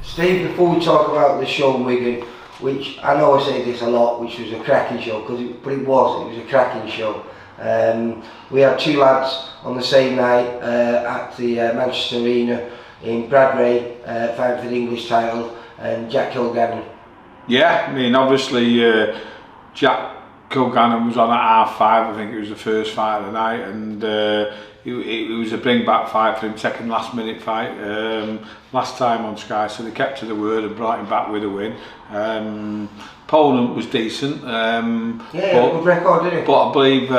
Steve, before we talk about the show in Wigan, which I know I say this a lot, which was a cracking show, but it was a cracking show. We had two lads on the same night at the Manchester Arena in Brad Rea, fighting for the English title, and Jack Kilgannon. Yeah, I mean obviously Jack Kilgannon was on at 5:30, I think it was the first fight of the night, and it was a bring back fight for him, second last minute fight, last time on Sky, so they kept to the word and brought him back with a win. Opponent was decent, good record, didn't he? But I believe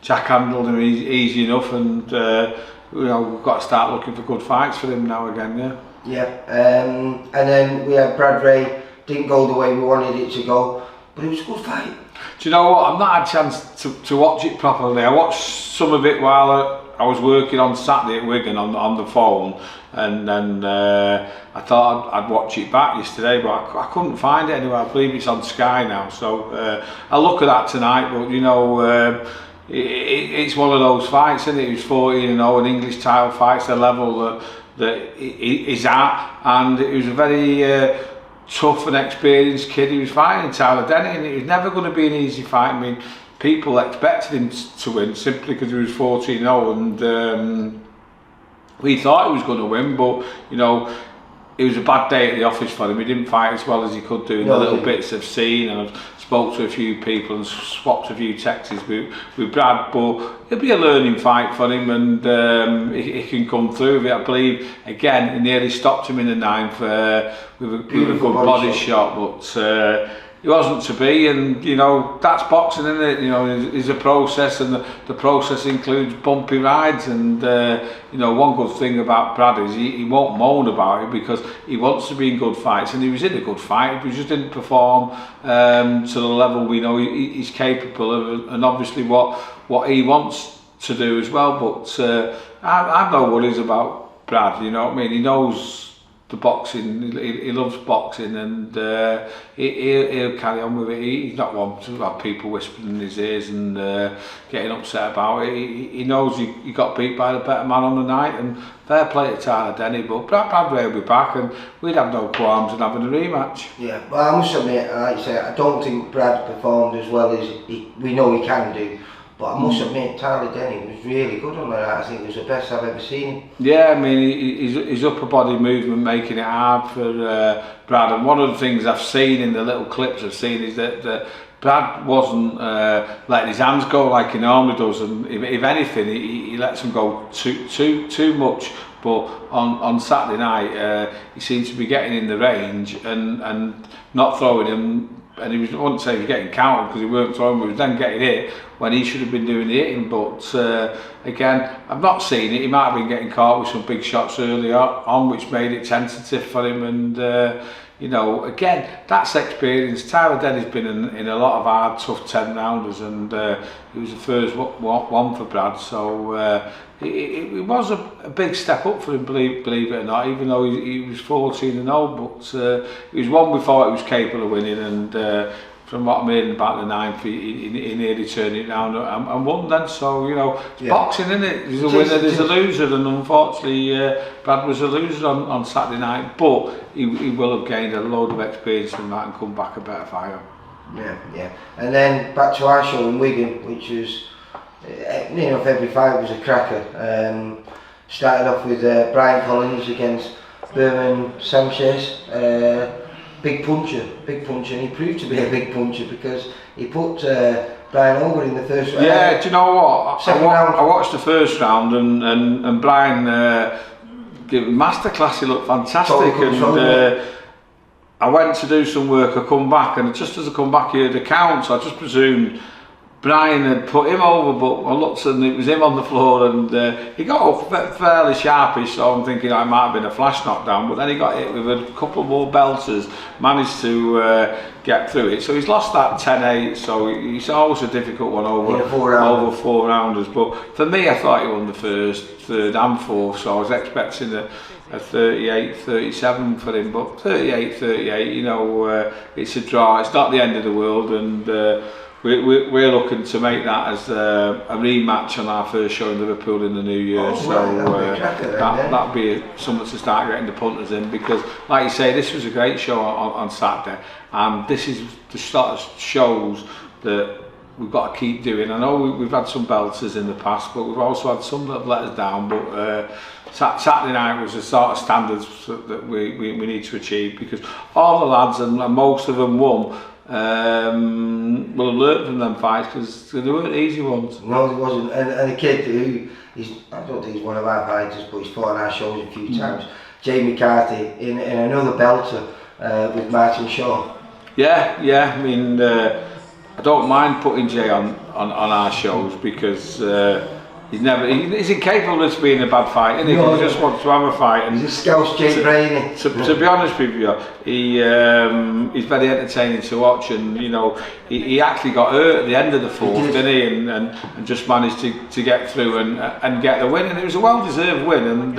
Jack handled him easy enough, and we've got to start looking for good fights for him now again. And then we had Brad Rea, didn't go the way we wanted it to go, but it was a good fight. Do you know what? I've not had a chance to watch it properly. I watched some of it while I was working on Saturday at Wigan on the phone, and then I thought I'd watch it back yesterday, but I couldn't find it anywhere. I believe it's on Sky now, so I'll look at that tonight. But it's one of those fights, isn't it? It was 14-0, an English title fight's the level that he's at, and it was a very tough and experienced kid he was fighting, Tyler Denny, and it was never going to be an easy fight. I mean, people expected him to win simply because he was 14-0, and we thought he was going to win, but it was a bad day at the office for him. He didn't fight as well as he could do in the little bits I've seen, and I've spoke to a few people and swapped a few texts with Brad, but it'll be a learning fight for him, and he can come through with it. I believe, again, he nearly stopped him in the ninth with a good body shot, but it wasn't to be, and that's boxing, isn't it? There's a process, and the process includes bumpy rides, and one good thing about Brad is he won't moan about it, because he wants to be in good fights, and he was in a good fight, he just didn't perform to the level we know he's capable of, and obviously what he wants to do as well. But I've no worries about Brad, you know what I mean? He knows the boxing, he loves boxing, and he'll carry on with it. He's not one to have people whispering in his ears and getting upset about it. He knows he got beat by the better man on the night, and fair play to Tyler Denny, but Brad Rea will be back, and we'd have no qualms in having a rematch. Yeah, well, I must admit, like I say, I don't think Brad performed as well as we know he can do. But I must admit, Tyler Denny was really good on that. I think it was the best I've ever seen him. Yeah, I mean, his upper body movement making it hard for Brad. And one of the things I've seen in the little clips I've seen is that Brad wasn't letting his hands go like he normally does. And if anything, he lets them go too much. But on Saturday night, he seemed to be getting in the range and not throwing him. And I wouldn't say he was getting counted because he weren't throwing, but he was then getting hit when he should have been doing the hitting. But again, I've not seen it. He might have been getting caught with some big shots earlier on, which made it tentative for him. And again, that's experience. Tyler Denny's been in a lot of hard, tough 10-rounders, and he was the first one for Brad. So it was a big step up for him, believe it or not, even though he was 14-0, but it was one we thought he was capable of winning, and from what I'm hearing about the ninth, he nearly turned it round and won then. So it's boxing, isn't it? There's a winner, there's a loser, and unfortunately Brad was a loser on Saturday night, but he will have gained a load of experience from that and come back a better fighter. Yeah. And then back to our show in Wigan, which was near enough every fight was a cracker. Started off with Brian Collins against Sanchez. Big puncher, and he proved to be a big puncher because he put Brian over in the first round. Yeah, do you know what? I watched the first round, and Brian gave a masterclass. He looked fantastic, and I went to do some work. I come back, and just as I come back, he heard the count, so I just presumed Brian had put him over, but I looked and it was him on the floor, and he got up fairly sharpish, so I'm thinking I might have been a flash knockdown, but then he got hit with a couple more belters, managed to get through it, so he's lost that 10-8, so it's always a difficult one over 4 rounders, but for me I thought he won the first, third and fourth, so I was expecting a 38-37 for him, but 38-38, it's a draw, it's not the end of the world, and we're looking to make that as a rematch on our first show in Liverpool in the new year. That'd be something to start getting the punters in, because, like you say, this was a great show on Saturday, and this is the sort of shows that we've got to keep doing. I know we've had some belters in the past, but we've also had some that have let us down. But Saturday night was the sort of standards that we need to achieve, because all the lads, and most of them won, will have learned from them fights, because they weren't easy ones. No, it wasn't. And a kid who, I don't think he's one of our fighters, but he's fought on our shows a few times, Jamie McCarthy, in another belter with Martin Shaw. Yeah, I mean, I don't mind putting Jay on our shows, because he's incapable of being a bad fighter, isn't he? He just wants to have a fight. And he's a Scouse Jay Brainy. To be honest with you, he's very entertaining to watch, and you know, he actually got hurt at the end of the fourth, didn't he? And just managed to get through and get the win, and it was a well-deserved win. And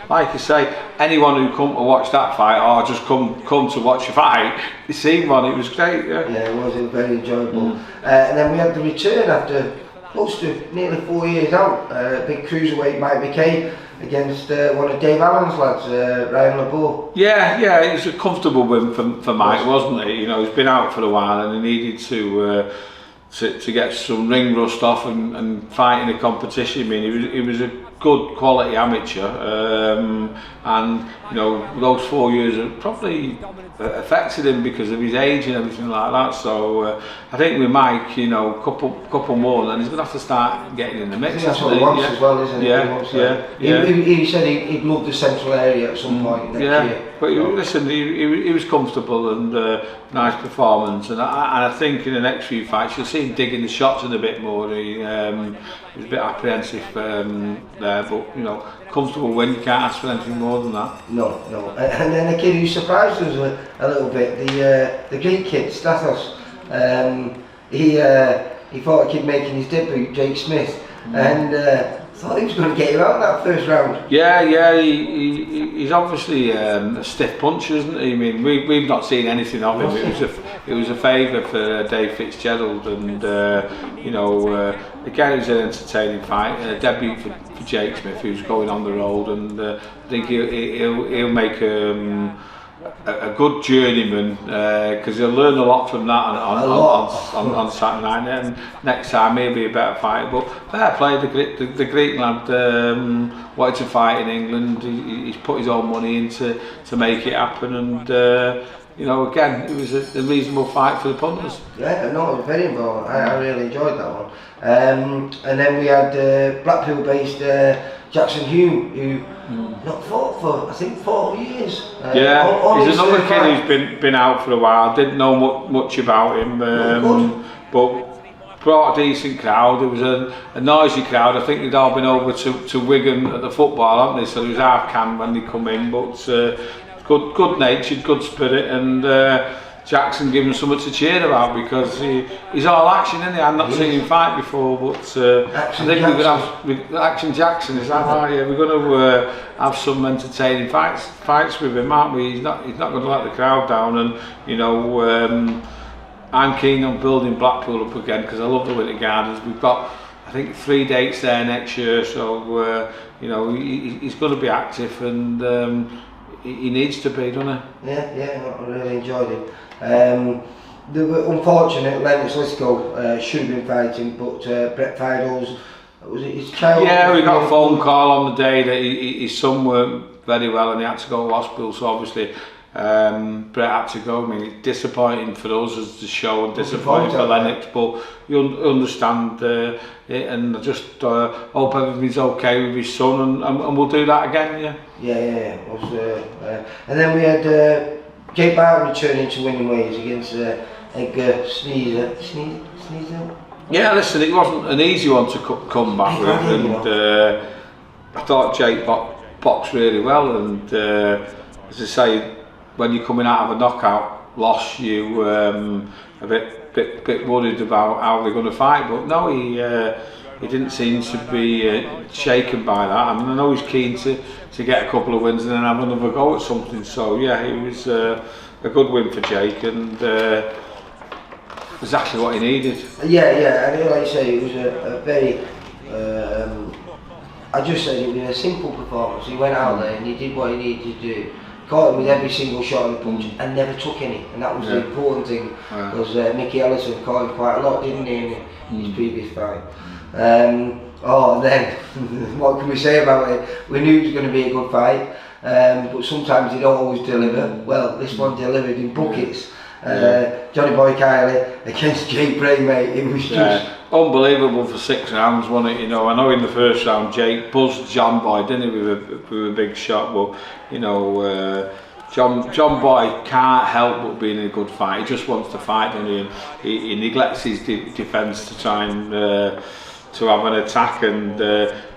like you say, anyone who come to watch that fight, or just come to watch a fight, they seen one. It was great. Yeah, it was very enjoyable. And then we had the return after close to nearly 4 years out, big cruiserweight Mike McKay against one of Dave Allen's lads, Ryan LeBeau. Yeah, it was a comfortable win for Mike, wasn't it? You know, he's been out for a while, and he needed to get some ring rust off and fight in a competition. I mean, he was a good quality amateur, and you know, those 4 years have probably affected him because of his age and everything like that. So I think with Mike, you know, couple more, then he's going to have to start getting in the mix. That's what he wants as well, isn't it? He said he'd love the central area at some point next year. But listen, he was comfortable, and nice performance, and I think in the next few fights you'll see him digging the shots in a bit more. He was a bit apprehensive there, but you know, comfortable win, you can't ask for anything more than that. No. And then the kid who surprised us a little bit, the Greek kid, Stathos, he fought a kid making his debut, Jake Smith, and thought he was going to get him out in that first round. Yeah, he's obviously a stiff puncher, isn't he? I mean, we've not seen anything of him. It was a favour for Dave Fitzgerald, and you know, again, it was an entertaining fight, a debut for Jake Smith, who's going on the road, and I think he'll make a good journeyman, because he'll learn a lot from that on Saturday night, and next time he'll be a better fighter. But fair play, the Greek lad wanted to fight in England. He's put his own money in to make it happen, and you know, again, it was a reasonable fight for the punters. Yeah, no, it was very involved. I really enjoyed that one. And then we had Blackpool-based Jackson Hume, who not fought for, I think, 4 years. He's another kid who's been out for a while. Didn't know much about him, but brought a decent crowd. It was a noisy crowd. I think they'd all been over to Wigan at the football, hadn't they? So it was half can when they come in, but good natured, good spirit, and Jackson gave him something to cheer about, because he's all action, isn't he? I've not seen him fight before, but I think we're going to have Action Jackson. Is that right? Yeah, we're going to have some entertaining fights with him, aren't we? He's not going to let the crowd down, and you know, I'm keen on building Blackpool up again, because I love the Winter Gardens. We've got, I think, 3 dates there next year, so you know, he's going to be active, and he needs to be, doesn't he? Yeah, I really enjoyed it. They were unfortunate. Lennox Lisco should have been fighting, but Brett Fidell's, was it his child? Yeah, we got a phone call on the day that his son weren't very well, and he had to go to hospital. So obviously, Brett had to go. I mean, it's disappointing for us as the show, and disappointing for Lennox, but you understand it, and I just hope everything's okay with his son, and we'll do that again. Yeah. It was, and then we had Jake Barton returning to winning ways against Edgar Sneezer. Yeah, listen, it wasn't an easy one to come back with, and I thought Jake boxed really well, and as I say, when you're coming out of a knockout loss, you a bit worried about how they're going to fight, but no, he didn't seem to be shaken by that, and I know he's keen to get a couple of wins and then have another go at something. So yeah, it was a good win for Jake, and exactly what he needed. Yeah, and like I say, it was a very, I just said it was a simple performance. He went out there and he did what he needed to do. Caught him with every single shot on the punch and never took any, and that was the important thing. Because Mickey Ellison caught him quite a lot, didn't he, in his previous fight. And then what can we say about it? We knew it was going to be a good fight, but sometimes he don't always deliver. Well, this one delivered in buckets. Johnny Boy Kiley against Jake Bray, mate. It was just unbelievable for 6 rounds, wasn't it? You know, I know in the first round Jake buzzed John Boy, didn't he, with a big shot, but you know, John Boy can't help but being in a good fight. He just wants to fight, doesn't he? And he neglects his defence to try and to have an attack, and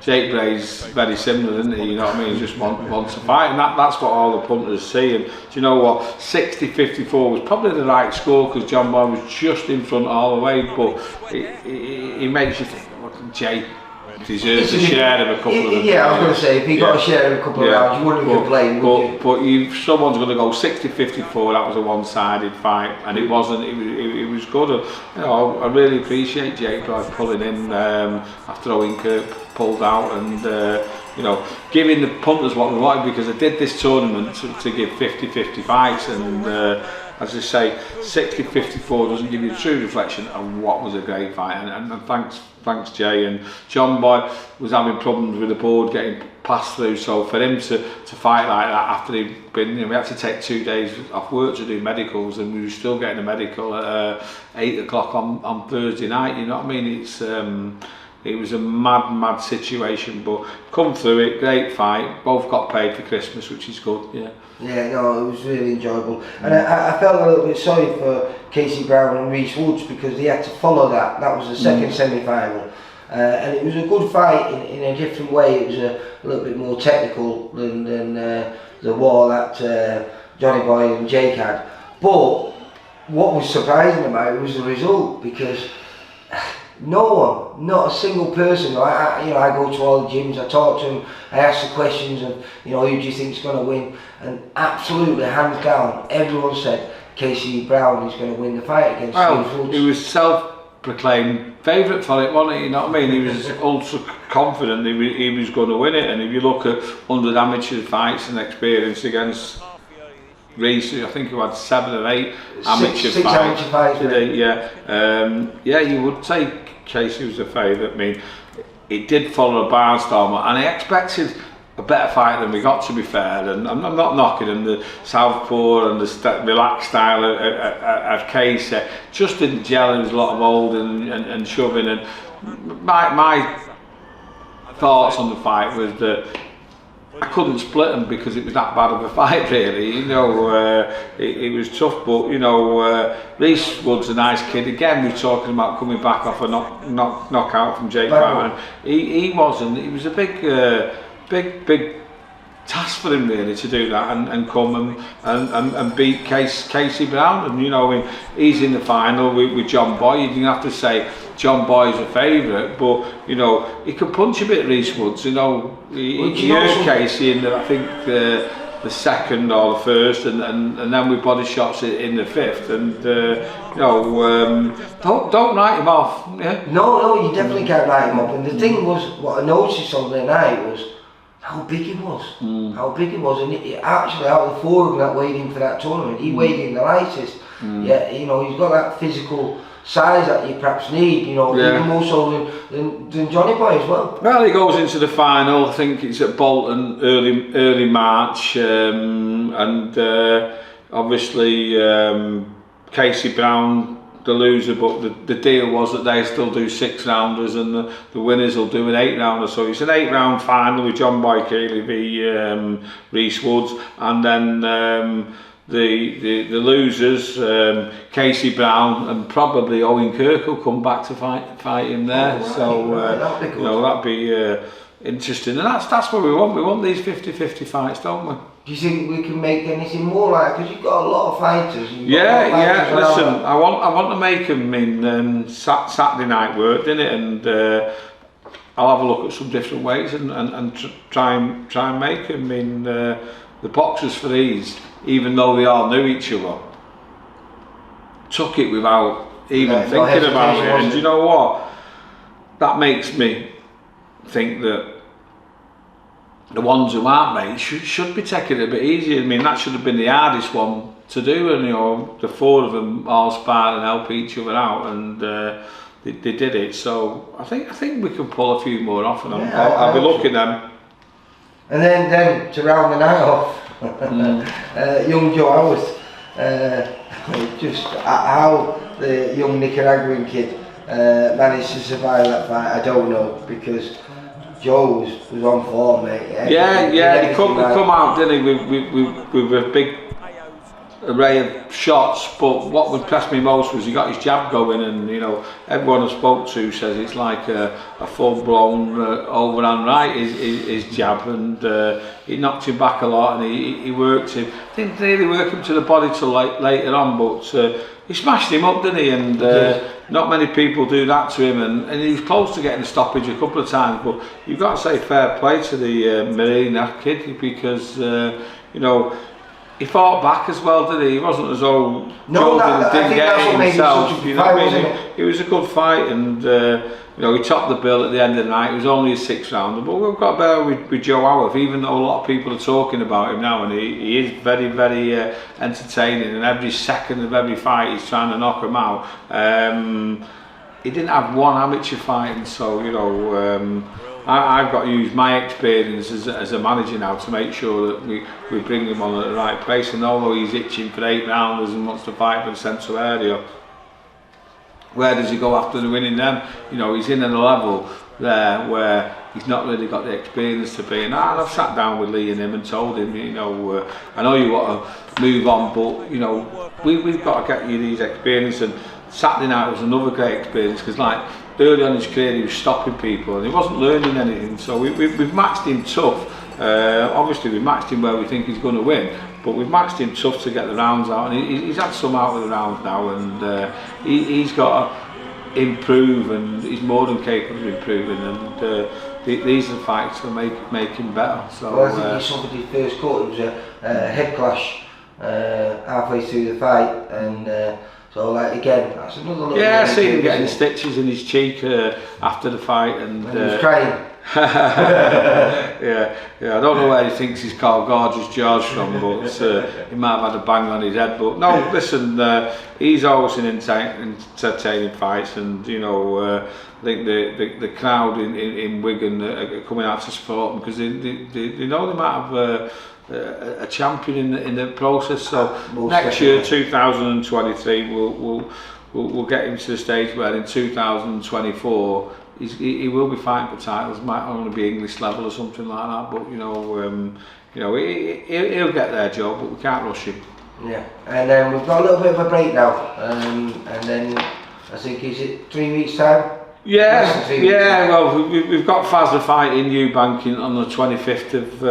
Jake Bray's very similar, isn't he? You know what I mean? He just wants to fight, and that's what all the punters see. And do you know what? 60-54 was probably the right score because John Boy was just in front all the way, but he makes you think, well, Jake deserves a share of a couple of them. Yeah, I was going to say, if he got a share of a couple of rounds, you wouldn't complain, would you? But someone's going to go 60-54, that was a one-sided fight, and it wasn't, it was good. You know, I really appreciate Jake Bray pulling in after Owen Kirk pulled out, and you know, giving the punters what we wanted, because I did this tournament to give 50-50 fights, and as I say, 60-54 doesn't give you a true reflection of what was a great fight, and thanks Jay. And John Boy was having problems with the board getting passed through, so for him to fight like that after he'd been, you know, we had to take 2 days off work to do medicals, and we were still getting a medical at 8 o'clock on Thursday night, you know what I mean? It was a mad situation, but come through it, great fight, both got paid for Christmas, which is good, yeah. Yeah, no, it was really enjoyable. And I felt a little bit sorry for Casey Brown and Reece Woods because they had to follow that. That was the second semi-final. And it was a good fight in a different way. It was a little bit more technical than the war that Johnny Boy and Jake had. But what was surprising about it was the result, because no one, not a single person. I go to all the gyms, I talk to them, I ask the questions of, you know, who do you think is going to win? And absolutely, hands down, everyone said Casey Brown is going to win the fight against Steve Woods. He was self-proclaimed favourite for it, wasn't he? You know what I mean? He was ultra confident he was going to win it. And if you look at 100 amateur fights and experience against Reece, I think he had 7 or 8 amateur six amateur fights, today. Yeah, you would say Casey was a favourite. I mean, it did follow a barnstormer, and I expected a better fight than we got, to be fair. And I'm not knocking him. The southpaw and the relaxed style of Casey just didn't gel. There was a lot of holding and shoving. And my thoughts on the fight was that I couldn't split them because it was that bad of a fight, really. You know, it was tough, but you know, Reece Woods, a nice kid. Again, we're talking about coming back off a knockout from Jake Brown. He wasn't. It was a big task for him, really, to do that and come and beat Casey Brown. And you know, he's in the final with John Boy. You didn't have to say John Boy's a favourite, but you know, he could punch a bit, Reece Woods. You know, he hurt Casey in I think the second or the first, and then with body shots in the fifth. And you know, don't write him off. Yeah. No, you definitely can't write him off. And the thing was, what I noticed on the night was how big he was. How big he was, and actually out of the 4 of them that weighed in for that tournament, he weighed in the lightest. Yeah, you know, he's got that physical size that you perhaps need, you know, even more so than Johnny Boy as well. Well, he goes into the final. I think it's at Bolton early March, and obviously Casey Brown, the loser, but the deal was that they still do 6 rounders and the winners will do an 8 rounder. So it's an 8 round final with John Boy Kiley v Reece Woods, and then the losers, Casey Brown and probably Owen Kirk will come back to fight him there. That'd be you know, that'd be interesting, and that's what we want. We want these 50-50 fights, don't we? Do you think we can make anything more like? Because you've got a lot of fighters. Yeah. Listen, I want to make them in Saturday night work, didn't it? And I'll have a look at some different ways and try and make them in the boxers for these. Even though they all knew each other, took it without even No thinking hesitation, about it. was And it? you know what? That makes me think that the ones who aren't mates should be taking it a bit easier. I mean, that should have been the hardest one to do, and you know, the four of them all spar and help each other out, and they did it. So I think we can pull a few more off, and I'll be looking at them. And then to round the night off, young Joe Howarth, just how the young Nicaraguan kid managed to survive that fight, I don't know, because Joe was on form, mate. He come out, didn't he, with a big array of shots, but what impressed me most was he got his jab going, and you know, everyone I spoke to says it's like a full-blown overhand right, his jab, and he knocked him back a lot, and he worked him. Didn't really work him to the body till later on, but he smashed him up, didn't he? And not many people do that to him, and he was close to getting a stoppage a couple of times, but you've got to say fair play to the Marina kid, because you know, he fought back as well, did he? He wasn't as though didn't get it himself. You know what I mean? It was a good fight, and you know, he topped the bill at the end of the night. It was only a 6th rounder, but we've got better with Joe Howarth, even though a lot of people are talking about him now, and he is very, very entertaining, and every second of every fight he's trying to knock him out. He didn't have one amateur fighting, so you know, I've got to use my experience as a manager now to make sure that we bring him on at the right place, and although he's itching for 8 rounders and wants to fight for the central area, where does he go after the winning them? You know, he's in at a level there where he's not really got the experience to be, and I've sat down with Lee and him and told him, you know, I know you want to move on, but you know, we've got to get you these experience. And Saturday night was another great experience, because like early on in his career he was stopping people and he wasn't learning anything, so we've matched him tough. Obviously we matched him where we think he's going to win, but we've matched him tough to get the rounds out, and he's had some out of the rounds now, and he's got to improve, and he's more than capable of improving, and these are the fights that make him better. So well, I think he suffered his first cut. It was a head clash halfway through the fight, and so like again, that's another little. Yeah, I seen him getting stitches in his cheek after the fight, and he was crying. yeah, I don't know where he thinks he's called Gorgeous George from, but he might have had a bang on his head. But no, listen, he's always in entertaining fights, and you know, I think the crowd in Wigan are coming out to support him, because they know they might have a champion in the process. So next year, 2023, we'll get him to the stage where in 2024 he will be fighting for titles. Might only be English level or something like that, but you know, he'll get there, Joe. But we can't rush him. Yeah, and then we've got a little bit of a break now, and then I think, is it 3 weeks time? Yeah. Well, we've got Fazza fight in Eubank on the 25th of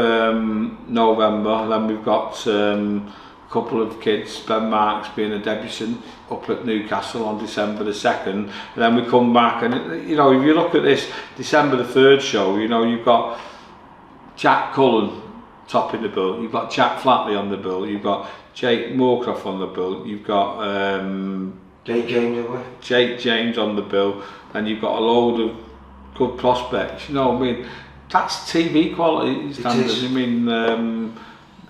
November, and then we've got a couple of kids, Ben Marks being a debutant up at Newcastle on December the 2nd, and then we come back, and you know, if you look at this December the 3rd show, you know, you've got Jack Cullen topping the bill, you've got Jack Flatley on the bill, you've got Jake Moorcroft on the bill, you've got Jake James on the bill, and you've got a load of good prospects. You know, I mean, that's TV quality standards. I mean,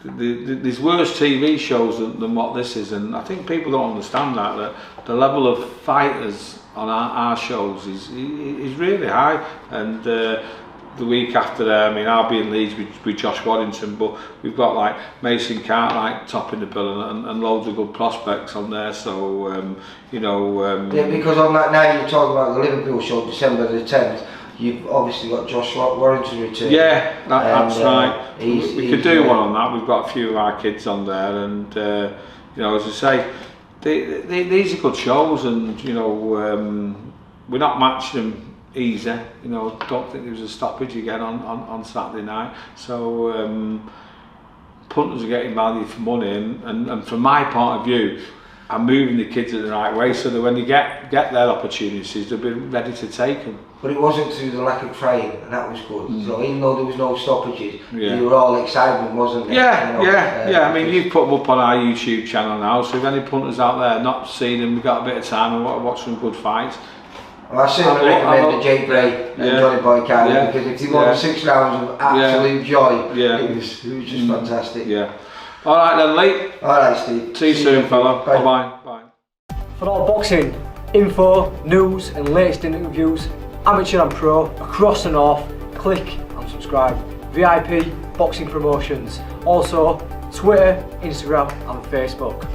there's worse TV shows than what this is, and I think people don't understand that the level of fighters on our shows is really high. And the week after there, I mean, I'll be in Leeds with Josh Waddington, but we've got like Mason Cartwright topping the bill, and loads of good prospects on there. So you know, yeah, because on that night you're talking about the Liverpool show, December the 10th. You've obviously got Josh Warrington return. Yeah, that's right. We could do one on that. We've got a few of our kids on there, and you know, as I say, these are good shows, and you know, we're not matching them easy. You know, don't think there was a stoppage again on Saturday night. So punters are getting value for money, and from my point of view, and moving the kids in the right way so that when they get their opportunities, they'll be ready to take them. But it wasn't through the lack of trying, and that was good. So even though there was no stoppages, Yeah. they were all excitement, wasn't there? Yeah, You know, yeah. I mean, you've put them up on our YouTube channel now, so if any punters out there not seen them, we've got a bit of time and want to watch some good fights. Well, I certainly recommend the Jake Bray and Johnny Boy Carter, because if you want 6 rounds of absolute joy, it was just fantastic. Yeah. All right then, Lee. All right, Steve. See you soon, fella. Bye bye. Bye. For all boxing info, news and latest interviews, amateur and pro, across the north, click and subscribe. VIP Boxing Promotions. Also Twitter, Instagram and Facebook.